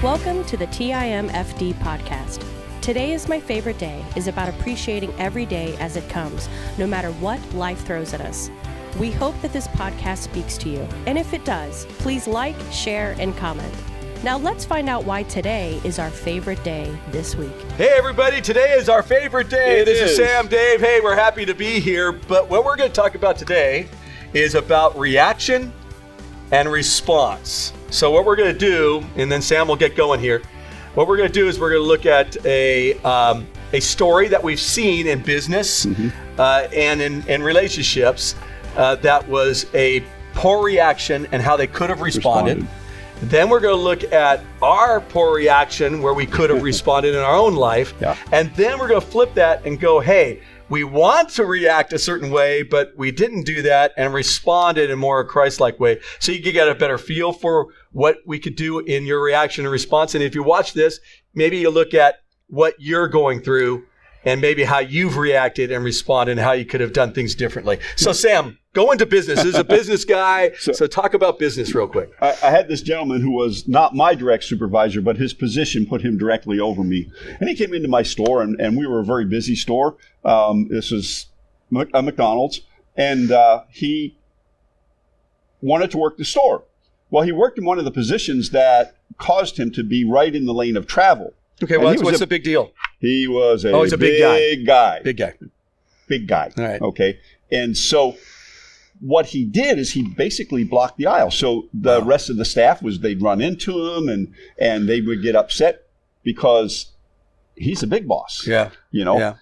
Welcome to the TIMFD podcast. Today is my favorite day is about appreciating every day as it comes, no matter what life throws at us. We hope that this podcast speaks to you, and if it does, please like, share, and comment. Now let's find out why today is our favorite day this week. Hey everybody, today is our favorite day. This is Sam, Dave. Hey, we're happy to be here, but what we're going to talk about today is about reaction and response. So what we're going to do, and then Sam will get going here, what we're going to do is we're going to look at a story that we've seen in business and in relationships that was a poor reaction and how they could have responded. Then we're going to look at our poor reaction where we could have responded in our own life. Yeah. And then we're going to flip that and go, hey, we want to react a certain way, but we didn't do that and responded in more a Christ-like way. So you can get a better feel for what we could do in your reaction and response. And if you watch this, maybe you look at what you're going through and maybe how you've reacted and responded and how you could have done things differently. So Sam, go into business. This is a business guy. So talk about business real quick. I had this gentleman who was not my direct supervisor, but his position put him directly over me. And he came into my store, and we were a very busy store. This was a McDonald's. And he wanted to work the store. Well, he worked in one of the positions that caused him to be right in the lane of travel. Okay, well, what's the big deal? He was a big guy. Big guy. All right. Okay. And so what he did is he basically blocked the aisle. So the rest of the staff they'd run into him and they would get upset because he's a big boss. Yeah. You know? Yeah.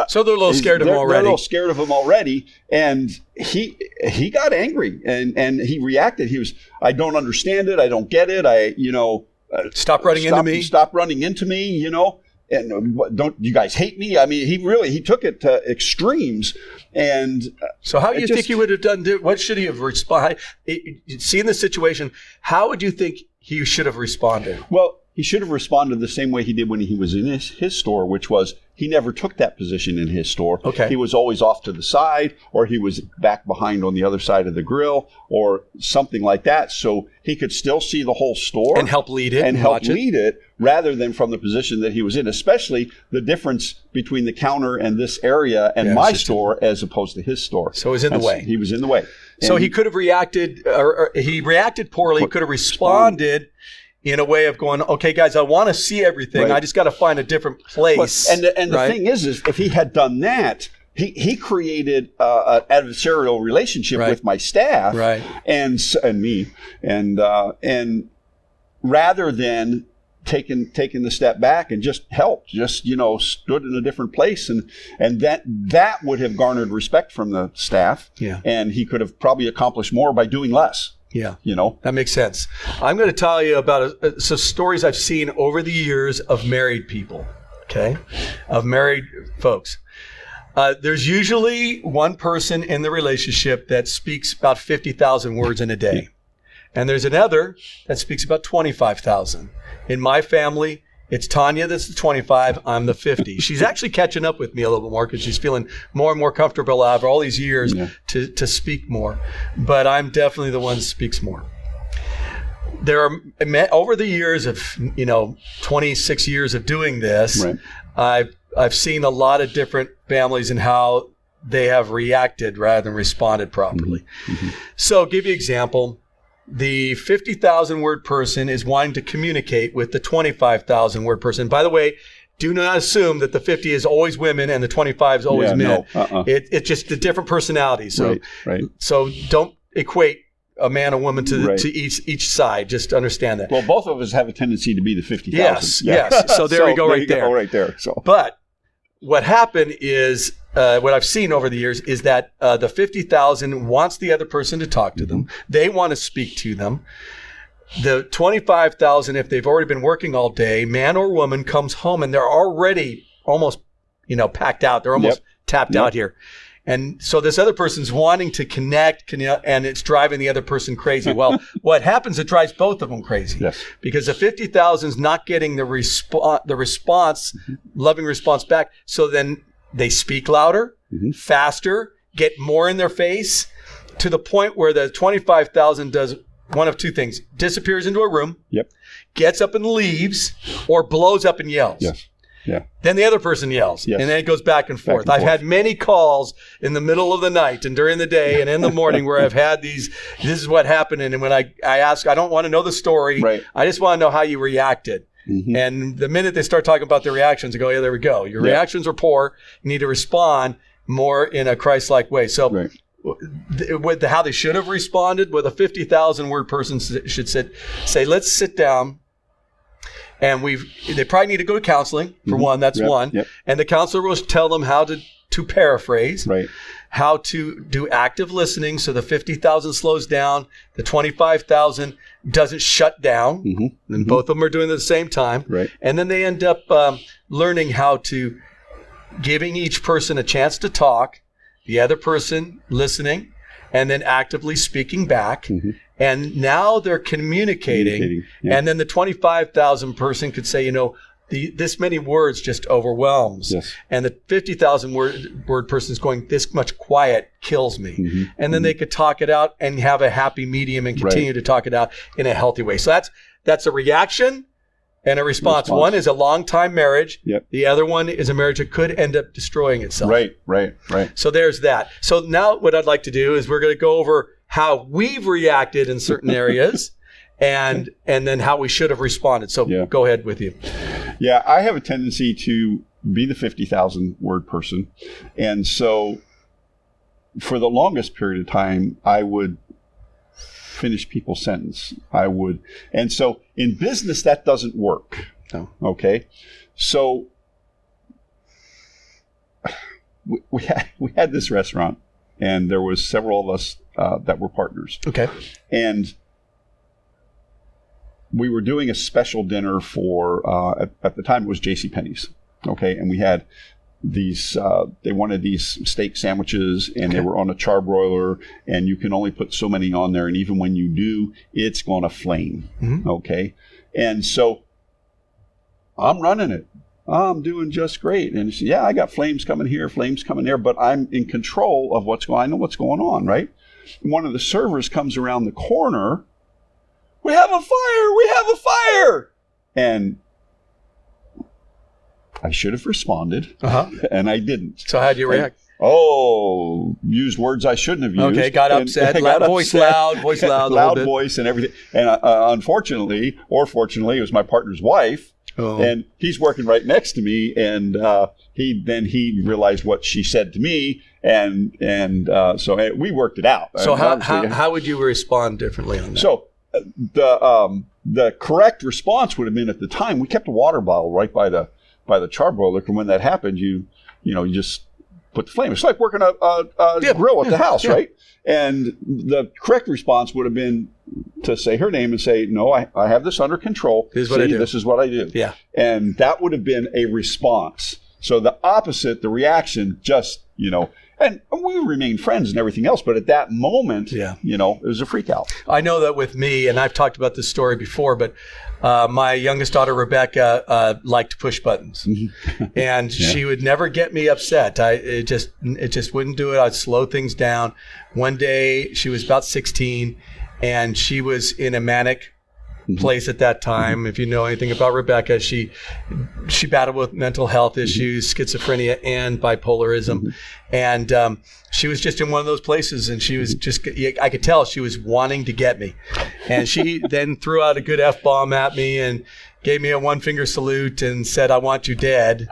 So they're a little scared of him already. They're a little scared of him already. And he got angry and he reacted. He was, I don't understand it. I don't get it. Stop running into me. Stop running into me, you know. And don't you guys hate me? I mean, he took it to extremes. And so how do you think he would have done? What should he have responded? Seeing the situation, how would you think he should have responded? Well, he should have responded the same way he did when he was in his store, which was he never took that position in his store. Okay. He was always off to the side, or he was back behind on the other side of the grill, or something like that, so he could still see the whole store and help lead it, rather than from the position that he was in. Especially the difference between the counter and this area and my store as opposed to his store. So he was in the way. He was in the way. So he could have reacted, or he reacted poorly. He could have responded in a way of going, okay, guys, I want to see everything. Right. I just got to find a different place. And the thing is if he had done that, he created an adversarial relationship with my staff and me, and rather than taking the step back and just helped, stood in a different place, and that would have garnered respect from the staff. Yeah. And he could have probably accomplished more by doing less. Yeah. You know? That makes sense. I'm going to tell you about some stories I've seen over the years of married people, okay? Of married folks. There's usually one person in the relationship that speaks about 50,000 words in a day. And there's another that speaks about 25,000. In my family, it's Tanya that's the 25, I'm the 50. She's actually catching up with me a little bit more because she's feeling more and more comfortable after all these years to speak more. But I'm definitely the one that speaks more. There are, over the years of, 26 years of doing this, I've seen a lot of different families and how they have reacted rather than responded properly. Mm-hmm. So give you an example. The 50,000 word person is wanting to communicate with the 25,000 word person. By the way, do not assume that the 50 is always women and the 25 is always men. No, It's just the different personalities. So, so don't equate a man or woman to each side. Just understand that. Well, both of us have a tendency to be the 50,000. Yes. So there we go, right there. Right there. So, but what happened is, what I've seen over the years is that the 50,000 wants the other person to talk to them. They want to speak to them. The 25,000, if they've already been working all day, man or woman comes home and they're already almost, packed out. They're almost tapped out here. And so this other person's wanting to connect, and it's driving the other person crazy. Well, what happens, it drives both of them crazy. Yes. Because the 50,000 is not getting the response, loving response back. So then they speak louder, faster, get more in their face, to the point where the 25,000 does one of two things: disappears into a room, Yep. gets up and leaves, or blows up and yells. Yes. Yeah. Then the other person yells, Yes. and then it goes back and forth. I've had many calls in the middle of the night and during the day and in the morning where I've had these, this is what happened. And when I ask, I don't want to know the story. Right. I just want to know how you reacted. Mm-hmm. And the minute they start talking about their reactions, I go, yeah, there we go. Your reactions are poor. You need to respond more in a Christ-like way. So with how they should have responded, with a 50,000 word person should say, let's sit down. And they probably need to go to counseling for one. That's one. Yep. And the counselor will tell them how to paraphrase, how to do active listening. So the 50,000 slows down, the 25,000 doesn't shut down. Mm-hmm. And both of them are doing it at the same time. Right. And then they end up learning how to giving each person a chance to talk, the other person listening, and then actively speaking back. Mm-hmm. And now they're communicating. And then the 25,000 person could say, this many words just overwhelms. Yes. And the 50,000 word person is going, this much quiet kills me. Mm-hmm. And then they could talk it out and have a happy medium and continue to talk it out in a healthy way. So that's a reaction and a response. One is a long-time marriage. Yep. The other one is a marriage that could end up destroying itself. Right. So there's that. So now what I'd like to do is we're going to go over how we've reacted in certain areas and then how we should have responded. So go ahead with you. Yeah, I have a tendency to be the 50,000 word person. And so for the longest period of time, I would finish people's sentence. And so in business, that doesn't work. Oh. Okay. So we had this restaurant, and there was several of us that were partners. Okay. And we were doing a special dinner for, at the time it was JCPenney's. Okay. And we had these, they wanted these steak sandwiches, and they were on a charbroiler, and you can only put so many on there. And even when you do, it's going to flame. Mm-hmm. Okay. And so I'm running it. I'm doing just great. And she said, I got flames coming here, flames coming there, but I'm in control of I know what's going on, right? And one of the servers comes around the corner. We have a fire. And I should have responded, and I didn't. So how did you react? Used words I shouldn't have used. Okay, got upset. Voice loud, loud voice and everything. And unfortunately, or fortunately, it was my partner's wife. Oh. And he's working right next to me, and he realized what she said to me, and so we worked it out. So how would you respond differently on that? So the correct response would have been, at the time, we kept a water bottle right by the charbroiler, and when that happened, you just put the flame. It's like working a grill at the house, right? And the correct response would have been to say her name and say, no, I have this under control. This is what I do. Yeah. And that would have been a response. So the opposite, the reaction, just, and we remained friends and everything else, but at that moment, it was a freak out. I know that with me, and I've talked about this story before, but my youngest daughter, Rebecca, liked to push buttons. And she would never get me upset. It just wouldn't do it. I'd slow things down. One day, she was about 16, and she was in a manic place at that time. If you know anything about Rebecca, she battled with mental health issues, schizophrenia, and bipolarism. And she was just in one of those places, and she was I could tell she was wanting to get me. And she then threw out a good F-bomb at me and gave me a one-finger salute and said, I want you dead.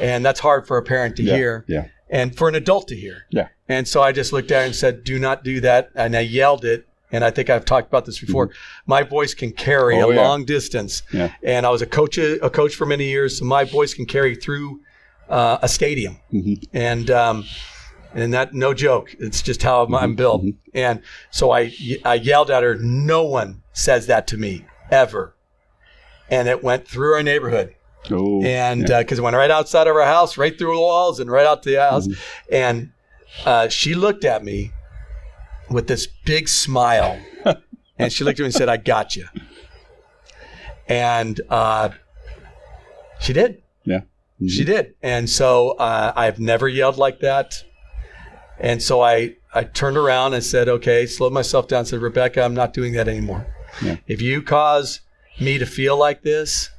And that's hard for a parent to hear. Yeah. And for an adult to hear. Yeah. And so I just looked at her and said, do not do that. And I yelled it. And I think I've talked about this before. My voice can carry a long distance. Yeah. And I was a coach for many years, so my voice can carry through a stadium. And that, no joke. It's just how I'm built. And so I yelled at her. No one says that to me ever. And it went through our neighborhood. And because it went right outside of our house, right through the walls and right out to the house. And she looked at me with this big smile, and she looked at me and said, I got you. And she did. Yeah. She did. And so I've never yelled like that. And so I I turned around and said, okay, slowed myself down and said, Rebecca, I'm not doing that anymore. Yeah. If you cause me to feel like this,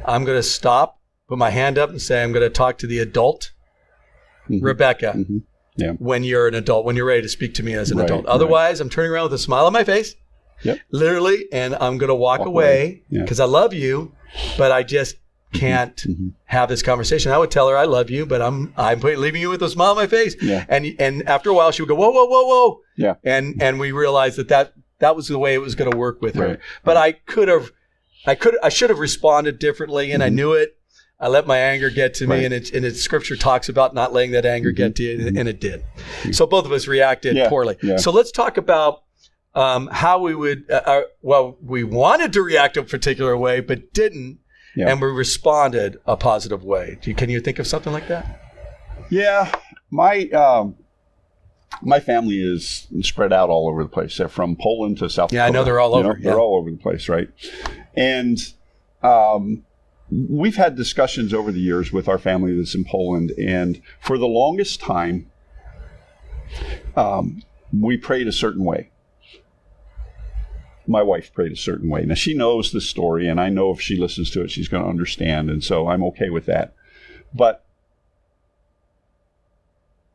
I'm going to stop, put my hand up and say, I'm going to talk to the adult, Rebecca, when you're an adult, when you're ready to speak to me as an adult. Otherwise, I'm turning around with a smile on my face, literally, and I'm going to walk away because I love you, but I just can't have this conversation. I would tell her I love you, but I'm leaving you with a smile on my face. Yeah. And after a while, she would go, whoa, whoa, whoa, whoa. Yeah. And we realized that was the way it was going to work with her. But I should have responded differently, and I knew it. I let my anger get to me, and it scripture talks about not letting that anger get to you, and it did. So both of us reacted poorly. Yeah. So let's talk about how we would, we wanted to react a particular way, but didn't. Yeah. And we responded a positive way. Can you think of something like that? Yeah, my family is spread out all over the place. They're from Poland to South Dakota. Yeah, I know they're all over. They're all over the place, right? And we've had discussions over the years with our family that's in Poland. And for the longest time, we prayed a certain way. My wife prayed a certain way. Now, she knows the story, and I know if she listens to it, she's going to understand, and so I'm okay with that. But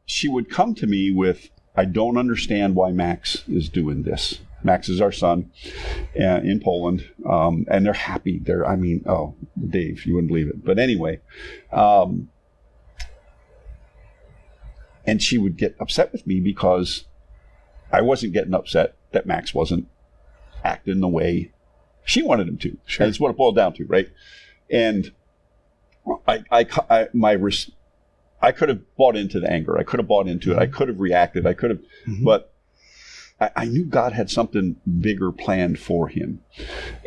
she would come to me with, I don't understand why Max is doing this. Max is our son in Poland, and they're happy. Dave, you wouldn't believe it. But anyway, and she would get upset with me because I wasn't getting upset that Max wasn't acting the way she wanted him to. Sure. That's what it boiled down to, right? And I could have bought into the anger. I could have bought into it. I could have reacted. I could have, but I knew God had something bigger planned for him.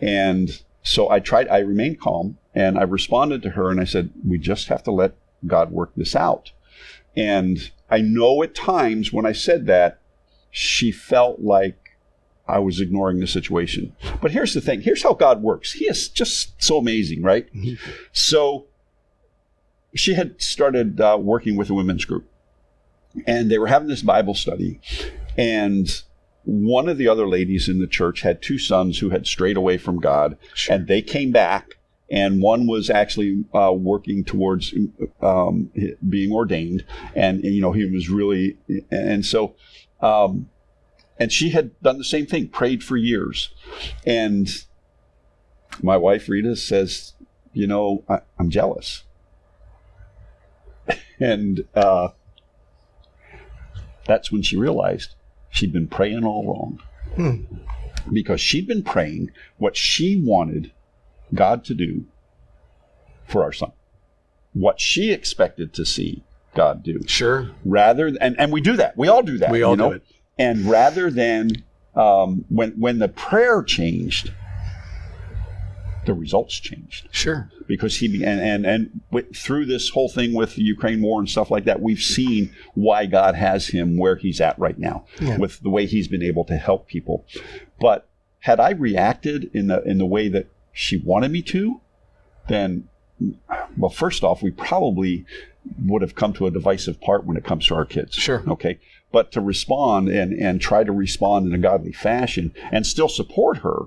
And so I remained calm, and I responded to her, and I said, we just have to let God work this out. And I know at times when I said that, she felt like I was ignoring the situation. But here's the thing. Here's how God works. He is just so amazing, right? So she had started working with a women's group, and they were having this Bible study. And one of the other ladies in the church had two sons who had strayed away from God, and they came back. And one was actually working towards being ordained, and he was really, and so. And she had done the same thing, prayed for years. And my wife, Rita, says, I'm jealous. And that's when she realized she'd been praying all wrong. Because she'd been praying what she wanted God to do for our son. What she expected to see God do. Sure. And we do that. We all do that. We all do it. And rather than when the prayer changed, the results changed. Sure. Because through this whole thing with the Ukraine war and stuff like that, we've seen why God has him where he's at right now, with the way he's been able to help people. But had I reacted in the way that she wanted me to, then, well, first off, we probably would have come to a divisive part when it comes to our kids. Sure. Okay. But to respond and try to respond in a godly fashion and still support her,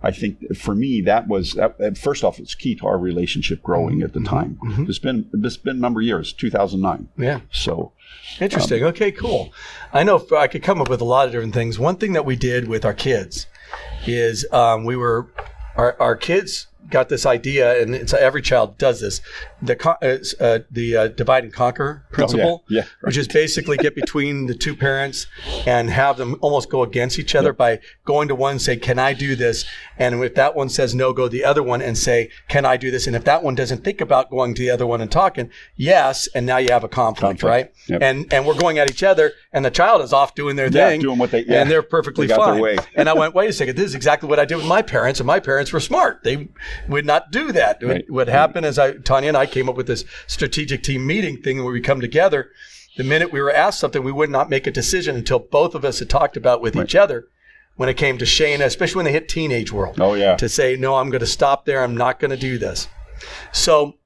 I think for me that was first off, it's key to our relationship growing at the time. It's been a number of years, 2009. Yeah. So interesting. Okay, cool. I know I could come up with a lot of different things. One thing that we did with our kids is our kids got this idea, and every child does this, the divide and conquer principle, which is basically get between the two parents and have them almost go against each other by going to one and say, can I do this? And if that one says no, go to the other one and say, can I do this? And if that one doesn't think about going to the other one and talking, yes, and now you have a conflict. Right? Yep. And we're going at each other, and the child is off doing their thing, doing what and they're perfectly fine. And I went, wait a second, this is exactly what I did with my parents, and my parents were smart. They would not do that. Right. What happened is Tanya and I came up with this strategic team meeting thing where we come together. The minute we were asked something, we would not make a decision until both of us had talked about with each other when it came to Shayna, especially when they hit teenage world. To say, no, I'm going to stop there. I'm not going to do this. So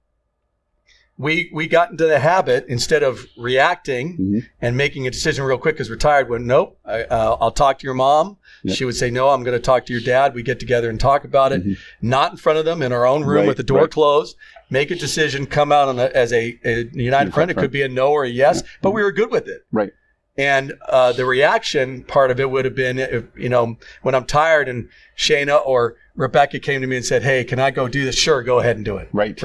we got into the habit, instead of reacting and making a decision real quick because we're tired, nope, I'll talk to your mom. Yep. She would say, no, I'm going to talk to your dad. We get together and talk about it, not in front of them, in our own room with the door closed, make a decision, come out as a united front. It could be a no or a yes, but we were good with it. Right. And the reaction part of it would have been, if, when I'm tired and Shayna or Rebecca came to me and said, hey, can I go do this? Sure, go ahead and do it. Right.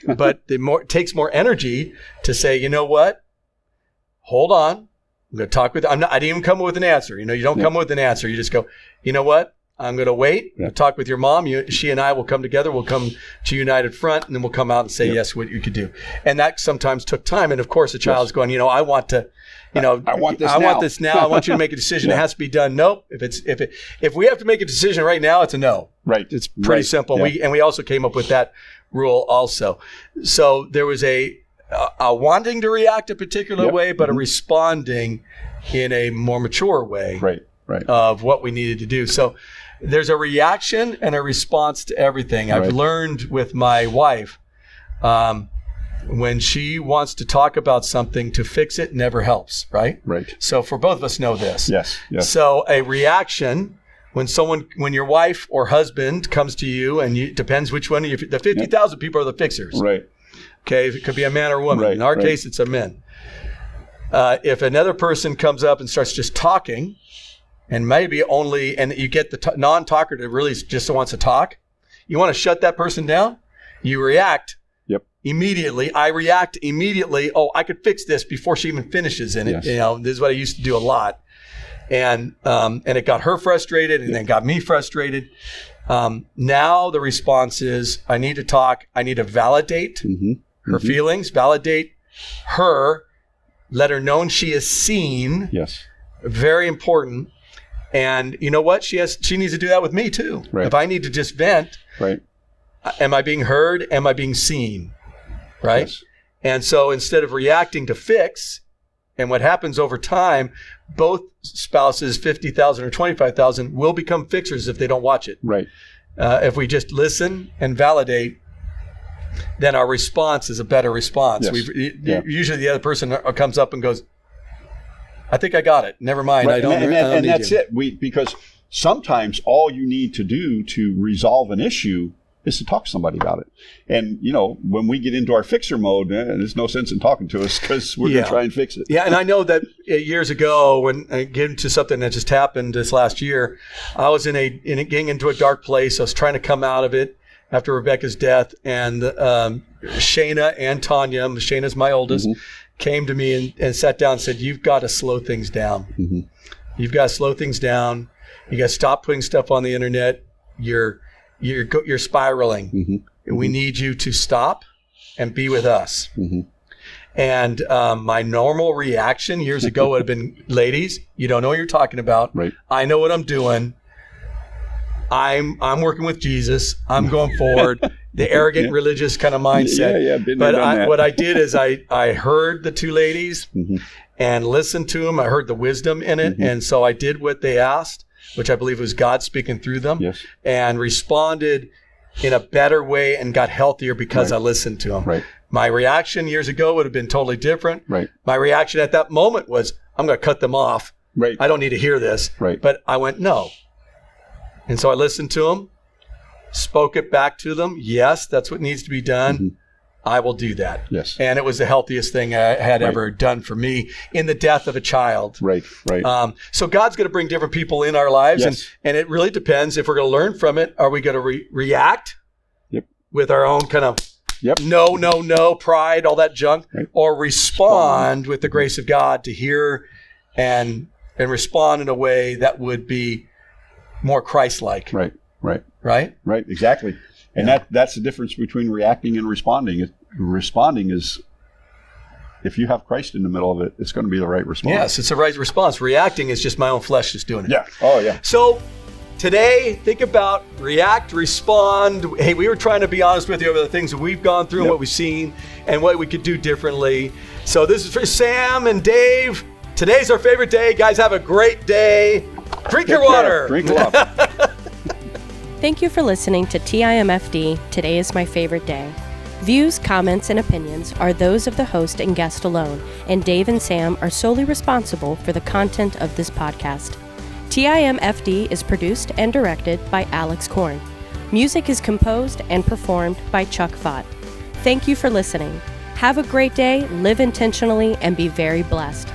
But it takes more energy to say, you know what? Hold on. I'm going to talk with, I didn't even come up with an answer. You don't come up with an answer. You just go, you know what? I'm going to wait. I'll talk with your mom. She and I will come together. We'll come to United Front, and then we'll come out and say, yes, what you could do. And that sometimes took time. And of course, the child's going, I want to, I want this now. I want you to make a decision. It has to be done. Nope. If we have to make a decision right now, it's a no. Right. It's pretty simple. Yeah. We also came up with that rule also. So there was a wanting to react a particular way, but a responding in a more mature way of what we needed to do. So there's a reaction and a response to everything. I've learned with my wife, when she wants to talk about something, to fix it never helps, right? Right. So for both of us know this. Yes. So a reaction, when your wife or husband comes to you, and it depends which one, the 50,000 people are the fixers. Right. Okay, it could be a man or a woman. Right, in our case, it's a men. If another person comes up and starts just talking, and you get the non-talker that really just wants to talk, you want to shut that person down, you react immediately. I react immediately. Oh, I could fix this before she even finishes in it. Yes. This is what I used to do a lot. And it got her frustrated, and then got me frustrated. Now the response is, I need to talk. I need to validate her feelings, validate her, let her know she is seen. Yes. Very important. And you know what? She needs to do that with me too. Right. If I need to just vent, am I being heard? Am I being seen? Right. Yes. And so instead of reacting to fix, and what happens over time, both spouses, 50,000 or 25,000, will become fixers if they don't watch it. Right. If we just listen and validate, then our response is a better response. Yes. Usually the other person comes up and goes, I think I got it. Never mind. Right. I don't and need that's you. it. Because sometimes all you need to do to resolve an issue is to talk to somebody about it. And, when we get into our fixer mode, there's no sense in talking to us because we're going to try and fix it. Yeah, and I know that years ago, when I get into something that just happened this last year, I was getting into a dark place. I was trying to come out of it after Rebecca's death. And Shayna and Tanya, Shayna's my oldest, came to me and sat down and said, you've got to slow things down. You've got to slow things down. You got to stop putting stuff on the internet. You're spiraling. We need you to stop and be with us. And my normal reaction years ago would have been, ladies, you don't know what you're talking about. Right. I know what I'm doing. I'm working with Jesus. I'm going forward. The arrogant religious kind of mindset. But what I did is I heard the two ladies and listened to them. I heard the wisdom in it. And so I did what they asked, which I believe was God speaking through them, and responded in a better way and got healthier because I listened to them. Right. My reaction years ago would have been totally different. Right. My reaction at that moment was, I'm going to cut them off. Right. I don't need to hear this. Right. But I went, no. And so I listened to them, spoke it back to them. Yes, that's what needs to be done. I will do that. Yes. And it was the healthiest thing I had ever done for me in the death of a child. Right. So God's going to bring different people in our lives. And it really depends. If we're going to learn from it, are we going to react with our own kind of no, pride, all that junk, or respond with the grace of God to hear and respond in a way that would be more Christ-like. Right. Exactly. And that's the difference between reacting and responding. Responding is, if you have Christ in the middle of it, it's going to be the right response. Yes, it's the right response. Reacting is just my own flesh just doing it. Yeah. Oh, yeah. So today, think about react, respond. Hey, we were trying to be honest with you over the things that we've gone through and what we've seen and what we could do differently. So this is for Sam and Dave. Today's our favorite day. Guys, have a great day. Drink your water. Drink water. Thank you for listening to TIMFD, Today is My Favorite Day. Views, comments, and opinions are those of the host and guest alone, and Dave and Sam are solely responsible for the content of this podcast. TIMFD is produced and directed by Alex Korn. Music is composed and performed by Chuck Vaught. Thank you for listening. Have a great day, live intentionally, and be very blessed.